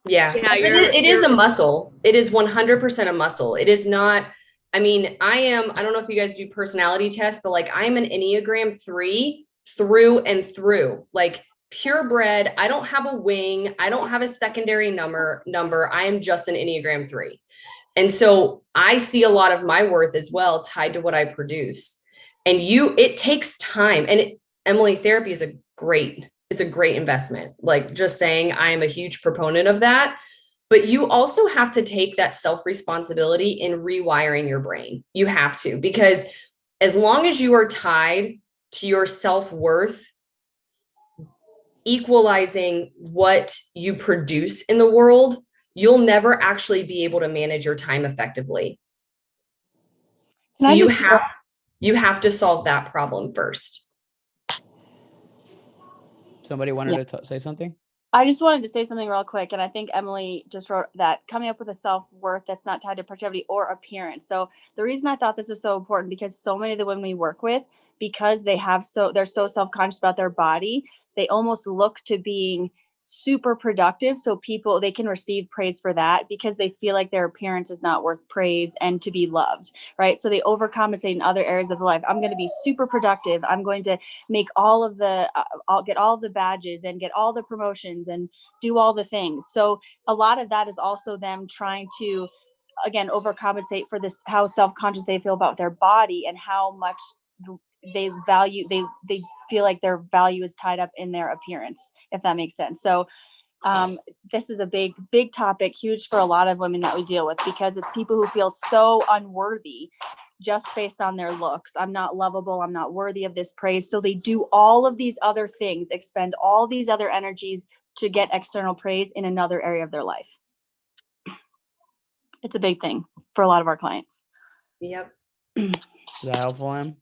Yeah, it is a muscle. It is 100% a muscle. It is not, I mean, I don't know if you guys do personality tests, but like, I'm an Enneagram 3 through and through, like purebred. I don't have a wing. I don't have a secondary number. I am just an Enneagram 3. And so I see a lot of my worth as well tied to what I produce. And it takes time. And Emily, therapy is a great investment. Like, just saying, I am a huge proponent of that. But you also have to take that self-responsibility in rewiring your brain. You have to, because as long as you are tied to your self-worth equalizing what you produce in the world, you'll never actually be able to manage your time effectively. So you have to solve that problem first. Somebody wanted to say something? I just wanted to say something real quick. And I think Emily just wrote that, coming up with a self-worth that's not tied to productivity or appearance. So the reason I thought this was so important, because so many of the women we work with, because they're so self-conscious about their body, they almost look to being super productive. So they can receive praise for that because they feel like their appearance is not worth praise and to be loved, right? So they overcompensate in other areas of life. I'm going to be super productive. I'm going to make I'll get all the badges and get all the promotions and do all the things. So a lot of that is also them trying to, again, overcompensate for this, how self-conscious they feel about their body and how much they feel like their value is tied up in their appearance, if that makes sense. So this is a big topic, huge for a lot of women that we deal with, because it's people who feel so unworthy just based on their looks. I'm not lovable. I'm not worthy of this praise. So they do all of these other things, expend all these other energies to get external praise in another area of their life. It's a big thing for a lot of our clients. Yep. Is that helpful, Em?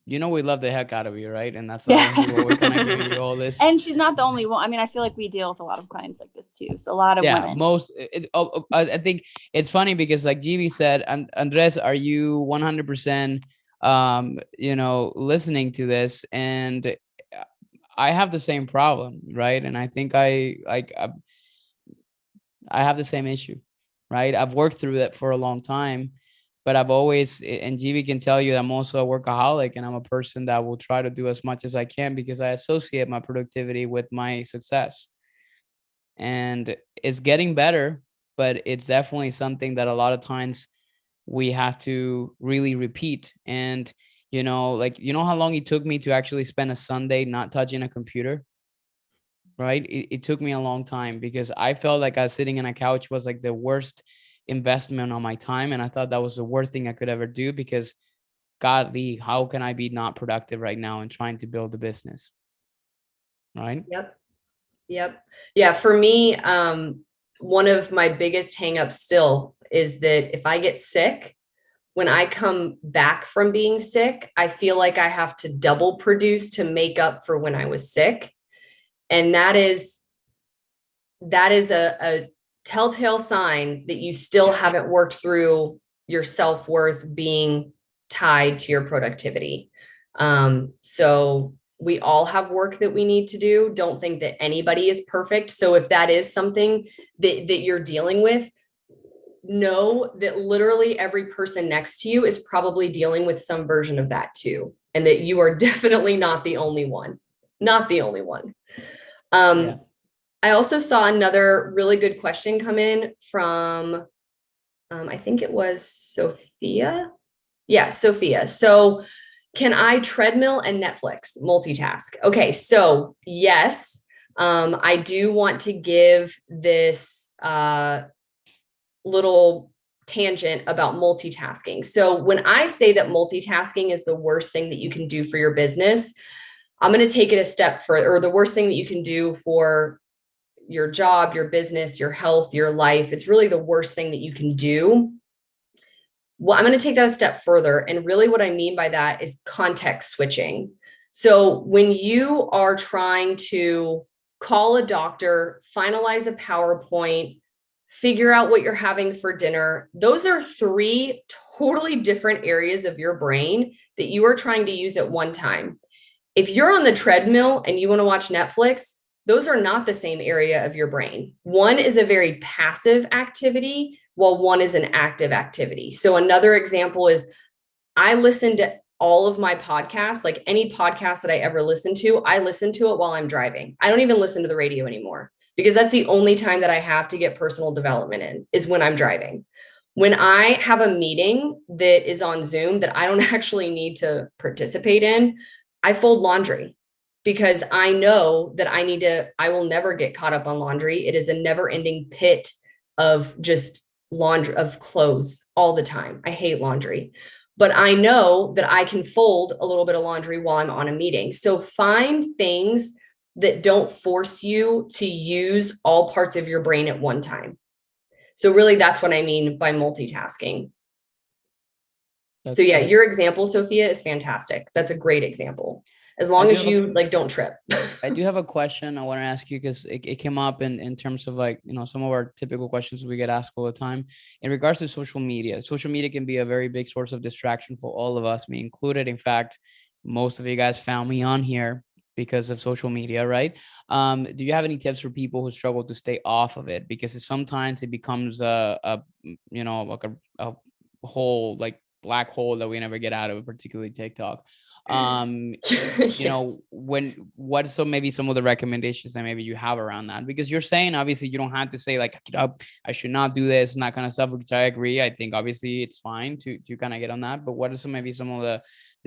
You know, we love the heck out of you, right? And that's obviously what we're kind of giving you all this. And she's not the only one. I mean, I feel like we deal with a lot of clients like this too. So a lot of women. I think it's funny because, like GB said, Andres, are you 100%, listening to this? And I have the same problem, right? And I think I have the same issue, right? I've worked through that for a long time. But I've always, and GB can tell you, I'm also a workaholic, and I'm a person that will try to do as much as I can because I associate my productivity with my success. And it's getting better, but it's definitely something that a lot of times we have to really repeat. And, you know how long it took me to actually spend a Sunday not touching a computer? Right? It took me a long time because I felt like I was sitting on a couch was like the worst investment on my time, and I thought that was the worst thing I could ever do because godly, how can I be not productive right now and trying to build a business? Right? Yep. Yeah, for me, one of my biggest hangups still is that if I get sick, when I come back from being sick, I feel like I have to double produce to make up for when I was sick. And that is a telltale sign that you still haven't worked through your self-worth being tied to your productivity. So we all have work that we need to do. Don't think that anybody is perfect. So if that is something that you're dealing with, know that literally every person next to you is probably dealing with some version of that too. And that you are definitely not the only one. Not the only one. I also saw another really good question come in from, I think it was Sophia. Yeah, Sophia. So can I treadmill and Netflix multitask? Okay, so yes, I do want to give this little tangent about multitasking. So when I say that multitasking is the worst thing that you can do for your business, I'm going to take it a step further, or the worst thing that you can do for your job, your business, your health, your life. It's really the worst thing that you can do. Well, I'm going to take that a step further. And really what I mean by that is context switching. So when you are trying to call a doctor, finalize a PowerPoint, figure out what you're having for dinner, those are three totally different areas of your brain that you are trying to use at one time. If you're on the treadmill and you want to watch Netflix, those are not the same area of your brain. One is a very passive activity, while one is an active activity. So another example is I listen to all of my podcasts, like any podcast that I ever listen to, I listen to it while I'm driving. I don't even listen to the radio anymore because that's the only time that I have to get personal development in is when I'm driving. When I have a meeting that is on Zoom that I don't actually need to participate in, I fold laundry because I know that I will never get caught up on laundry. It is a never ending pit of just laundry, of clothes all the time. I hate laundry, but I know that I can fold a little bit of laundry while I'm on a meeting. So find things that don't force you to use all parts of your brain at one time. So really that's what I mean by multitasking. That's so yeah, great. your example, Sophia, is fantastic. That's a great example. As long as you like don't trip. I do have a question I want to ask you because it came up in terms of like, some of our typical questions we get asked all the time in regards to social media. Social media can be a very big source of distraction for all of us, me included. In fact, most of you guys found me on here because of social media, right? Do you have any tips for people who struggle to stay off of it? Because sometimes it becomes like a whole like black hole that we never get out of, particularly TikTok. What's maybe some of the recommendations that maybe you have around that? Because you're saying obviously you don't have to say like, I should not do this and that kind of stuff, which I agree. I think obviously it's fine to kind of get on that, but what are some of the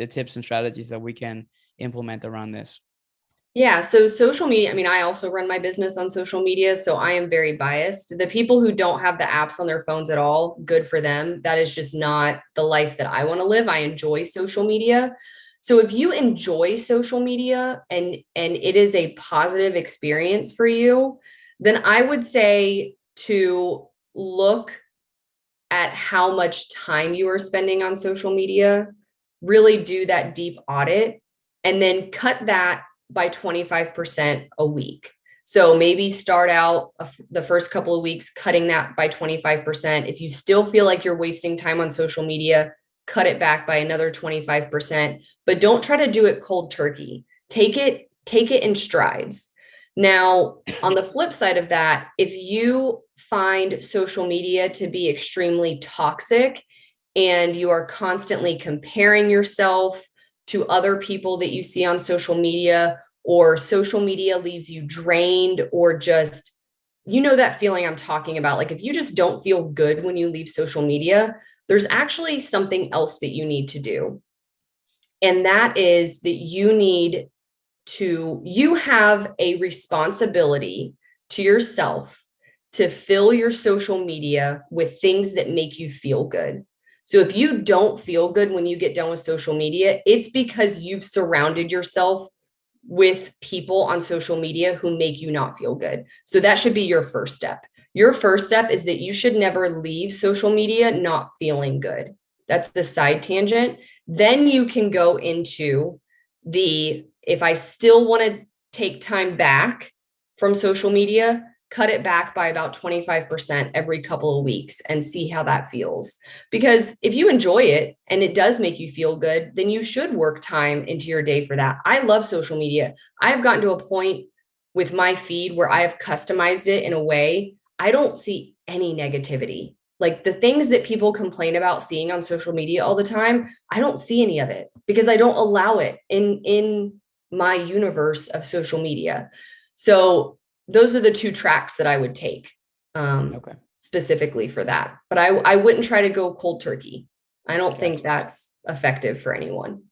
tips and strategies that we can implement around this? Yeah, so social media, I mean, I also run my business on social media, so I am very biased. The people who don't have the apps on their phones at all, good for them. That is just not the life that I want to live. I enjoy social media. So if you enjoy social media and it is a positive experience for you, then I would say to look at how much time you are spending on social media, really do that deep audit, and then cut that by 25% a week. So maybe start out the first couple of weeks cutting that by 25%. If you still feel like you're wasting time on social media, cut it back by another 25%, but don't try to do it cold turkey. Take it in strides. Now, on the flip side of that, if you find social media to be extremely toxic and you are constantly comparing yourself to other people that you see on social media, or social media leaves you drained, or just, that feeling I'm talking about. Like if you just don't feel good when you leave social media, there's actually something else that you need to do. And that is that you have a responsibility to yourself to fill your social media with things that make you feel good. So if you don't feel good when you get done with social media, it's because you've surrounded yourself with people on social media who make you not feel good. So that should be your first step. Your first step is that you should never leave social media not feeling good. That's the side tangent. Then you can go into if I still want to take time back from social media, cut it back by about 25% every couple of weeks and see how that feels. Because if you enjoy it and it does make you feel good, then you should work time into your day for that. I love social media. I've gotten to a point with my feed where I have customized it in a way I don't see any negativity. Like the things that people complain about seeing on social media all the time, I don't see any of it because I don't allow it in my universe of social media. So those are the two tracks that I would take specifically for that. But I wouldn't try to go cold turkey. I don't think that's effective for anyone.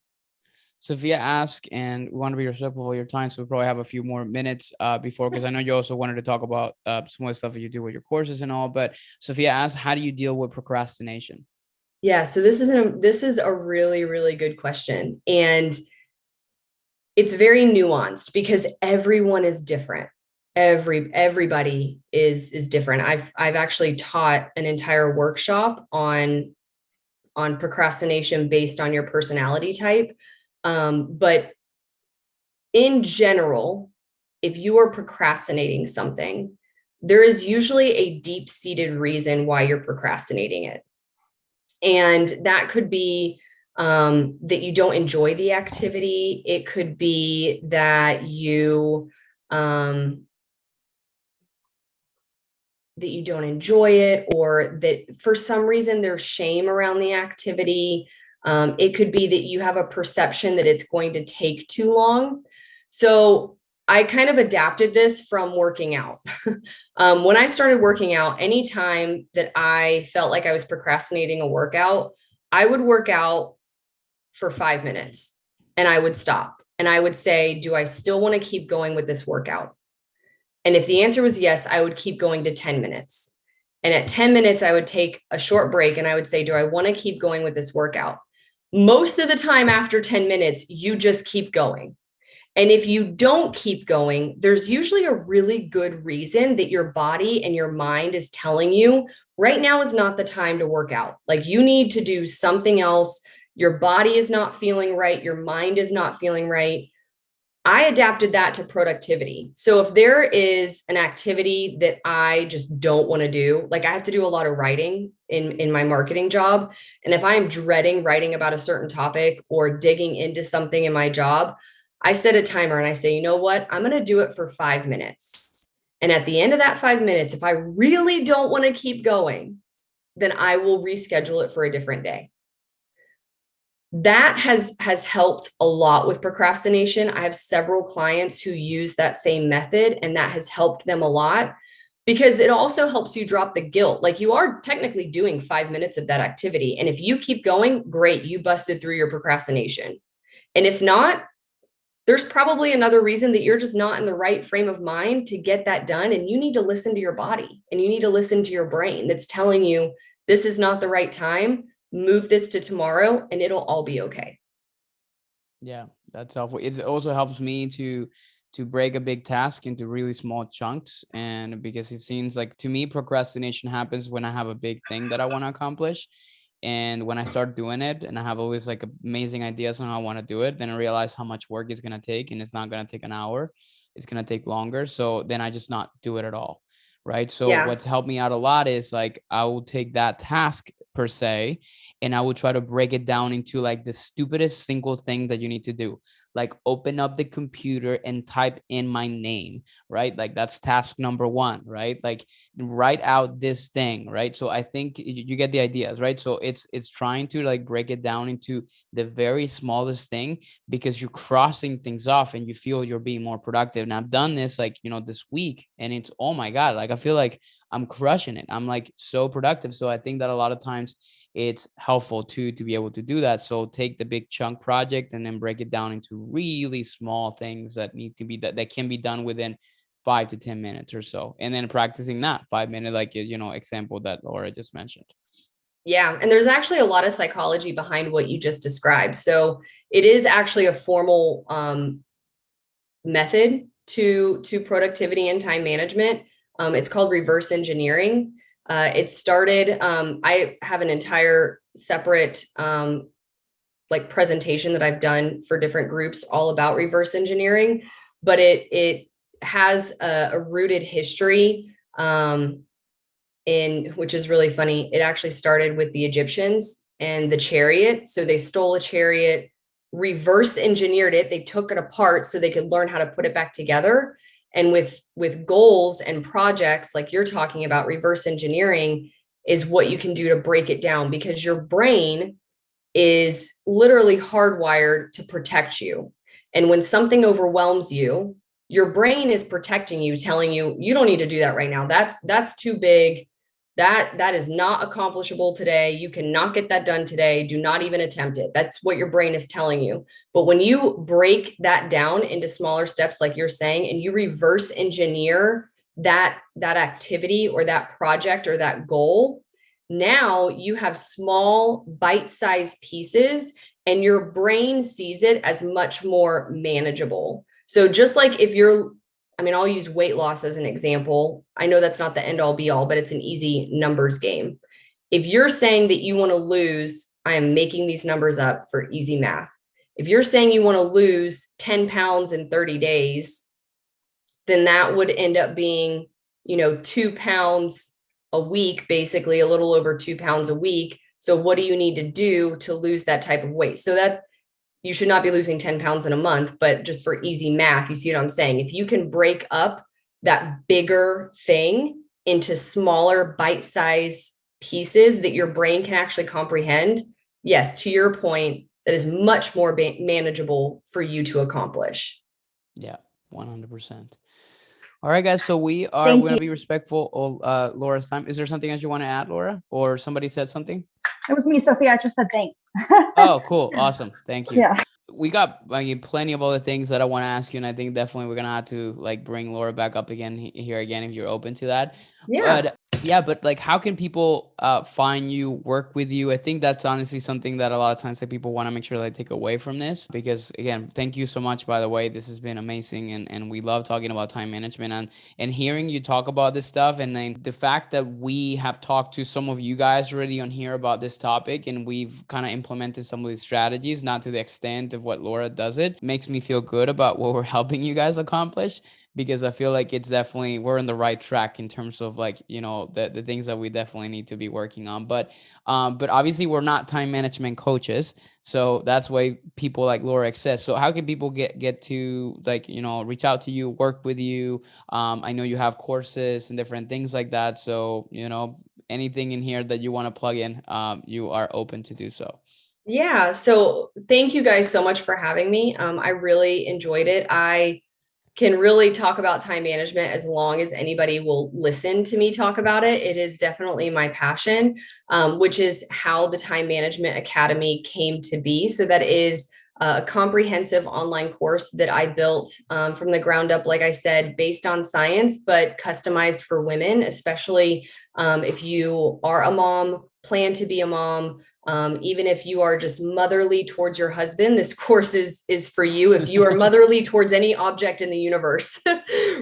Sophia asked, and we want to be respectful of your time, so we probably have a few more minutes before, because I know you also wanted to talk about some of the stuff that you do with your courses and all. But Sophia asked, how do you deal with procrastination? Yeah, so this is a really, really good question, and it's very nuanced because everyone is different. Everybody is different. I've actually taught an entire workshop on procrastination based on your personality type. But in general, if you are procrastinating something, there is usually a deep-seated reason why you're procrastinating it. And that could be that you don't enjoy the activity. It could be that you don't enjoy it, or that for some reason there's shame around the activity. It could be that you have a perception that it's going to take too long. So I kind of adapted this from working out. When I started working out, anytime that I felt like I was procrastinating a workout, I would work out for 5 minutes and I would stop and I would say, do I still want to keep going with this workout? And if the answer was yes, I would keep going to 10 minutes. And at 10 minutes, I would take a short break and I would say, do I want to keep going with this workout? Most of the time after 10 minutes, you just keep going. And if you don't keep going, there's usually a really good reason that your body and your mind is telling you right now is not the time to work out. Like you need to do something else. Your body is not feeling right. Your mind is not feeling right. I adapted that to productivity. So if there is an activity that I just don't want to do, like I have to do a lot of writing in my marketing job. And if I'm dreading writing about a certain topic or digging into something in my job, I set a timer and I say, you know what? I'm going to do it for 5 minutes. And at the end of that 5 minutes, if I really don't want to keep going, then I will reschedule it for a different day. That has helped a lot with procrastination. I have several clients who use that same method, and that has helped them a lot because it also helps you drop the guilt. Like you are technically doing 5 minutes of that activity. And if you keep going, great, you busted through your procrastination. And if not, there's probably another reason that you're just not in the right frame of mind to get that done. And you need to listen to your body and you need to listen to your brain that's telling you this is not the right time. Move this to tomorrow and it'll all be okay. Yeah, that's helpful. It also helps me to break a big task into really small chunks. And because it seems like to me, procrastination happens when I have a big thing that I want to accomplish. And when I start doing it and I have always like amazing ideas on how I want to do it, then I realize how much work it's going to take, and it's not going to take an hour. It's going to take longer. So then I just not do it at all. Right. So Yeah. what's helped me out a lot is like, I will take that task per se, and I will try to break it down into like the stupidest single thing that you need to do. Like open up the computer and type in my name, right? Like that's task number one, right? Like write out this thing, right? So I think you get the ideas, right? So it's trying to like break it down into the very smallest thing, because you're crossing things off and you feel you're being more productive. And I've done this like, this week, and it's, oh my God, like I feel like I'm crushing it. I'm like so productive. So I think that a lot of times it's helpful to be able to do that. So take the big chunk project and then break it down into really small things that need to be that can be done within 5 to 10 minutes or so. And then practicing that 5 minute, like, example that Laura just mentioned. Yeah. And there's actually a lot of psychology behind what you just described. So it is actually a formal method to productivity and time management. It's called reverse engineering. It started, I have an entire separate like presentation that I've done for different groups all about reverse engineering, but it has a rooted history in, which is really funny. It actually started with the Egyptians and the chariot. So they stole a chariot, reverse engineered it. They took it apart so they could learn how to put it back together. And with goals and projects like you're talking about, reverse engineering is what you can do to break it down, because your brain is literally hardwired to protect you. And when something overwhelms you, your brain is protecting you, telling you, you don't need to do that right now. That's too big. That is not accomplishable today. You cannot get that done today. Do not even attempt it. That's what your brain is telling you. But when you break that down into smaller steps, like you're saying, and you reverse engineer that activity or that project or that goal, now you have small bite-sized pieces and your brain sees it as much more manageable. So just like if I'll use weight loss as an example. I know that's not the end all be all, but it's an easy numbers game. If you're saying that you want to lose, I am making these numbers up for easy math. If you're saying you want to lose 10 pounds in 30 days, then that would end up being, 2 pounds a week, basically a little over 2 pounds a week. So what do you need to do to lose that type of weight? So that you should not be losing 10 pounds in a month, but just for easy math, you see what I'm saying? If you can break up that bigger thing into smaller bite-sized pieces that your brain can actually comprehend, yes, to your point, that is much more manageable for you to accomplish. Yeah, 100%. All right, guys. So we're going to be respectful of Laura's time. Is there something else you want to add, Laura? Or somebody said something? It was me, Sophia. I just said thanks. Oh, cool. Awesome. Thank you. Yeah. We got plenty of other things that I want to ask you. And I think definitely we're going to have to like bring Laura back up again here again, if you're open to that. Yeah. But like, how can people find you, work with you? I think that's honestly something that a lot of times that people want to make sure they take away from this, because again, thank you so much, by the way. This has been amazing. And we love talking about time management and hearing you talk about this stuff. And then the fact that we have talked to some of you guys already on here about this topic, and we've kind of implemented some of these strategies, not to the extent of what Laura does, it makes me feel good about what we're helping you guys accomplish, because I feel like it's definitely, we're on the right track in terms of like, the things that we definitely need to be working on. But obviously we're not time management coaches. So that's why people like Laura exist. So how can people get to like, reach out to you, work with you? I know you have courses and different things like that. So, anything in here that you want to plug in, you are open to do so. Yeah. So thank you guys so much for having me. I really enjoyed it. I can really talk about time management as long as anybody will listen to me talk about it. It is definitely my passion, which is how the Time Management Academy came to be. So that is a comprehensive online course that I built from the ground up, like I said, based on science, but customized for women, especially if you are a mom, plan to be a mom, even if you are just motherly towards your husband, this course is for you. If you are motherly towards any object in the universe,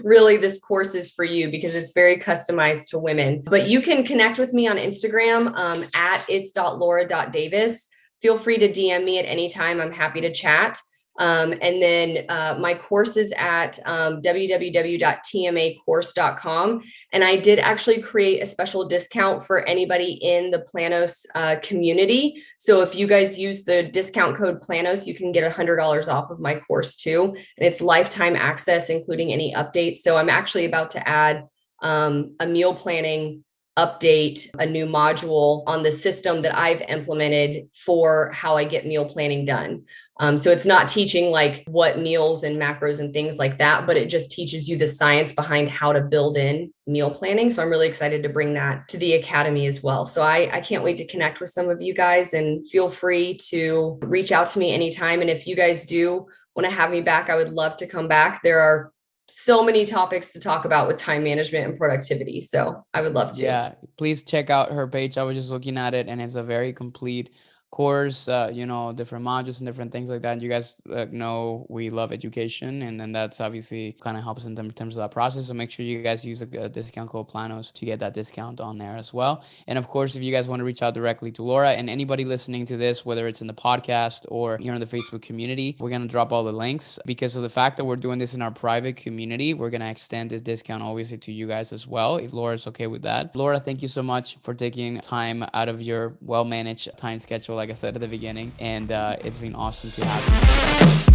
really, this course is for you because it's very customized to women. But you can connect with me on Instagram at its.laura.davis. Feel free to DM me at any time. I'm happy to chat. And then my course is at www.tmacourse.com. And I did actually create a special discount for anybody in the Planos community. So if you guys use the discount code Planos, you can get $100 off of my course too. And it's lifetime access, including any updates. So I'm actually about to add a meal planning update, a new module on the system that I've implemented for how I get meal planning done. So it's not teaching like what meals and macros and things like that, but it just teaches you the science behind how to build in meal planning. So I'm really excited to bring that to the Academy as well. So I can't wait to connect with some of you guys, and feel free to reach out to me anytime. And if you guys do want to have me back, I would love to come back. There are so many topics to talk about with time management and productivity. So I would love to. Yeah, please check out her page. I was just looking at it, and it's a very complete course, different modules and different things like that. You guys know we love education, and then that's obviously kind of helps in terms of that process. So make sure you guys use a discount code Planos to get that discount on there as well. And of course, if you guys want to reach out directly to Laura, and anybody listening to this, whether it's in the podcast or here in the Facebook community, we're going to drop all the links, because of the fact that we're doing this in our private community. We're going to extend this discount obviously to you guys as well, if Laura's okay with that. Laura, thank you so much for taking time out of your well-managed time schedule, like I said at the beginning, and it's been awesome to have you.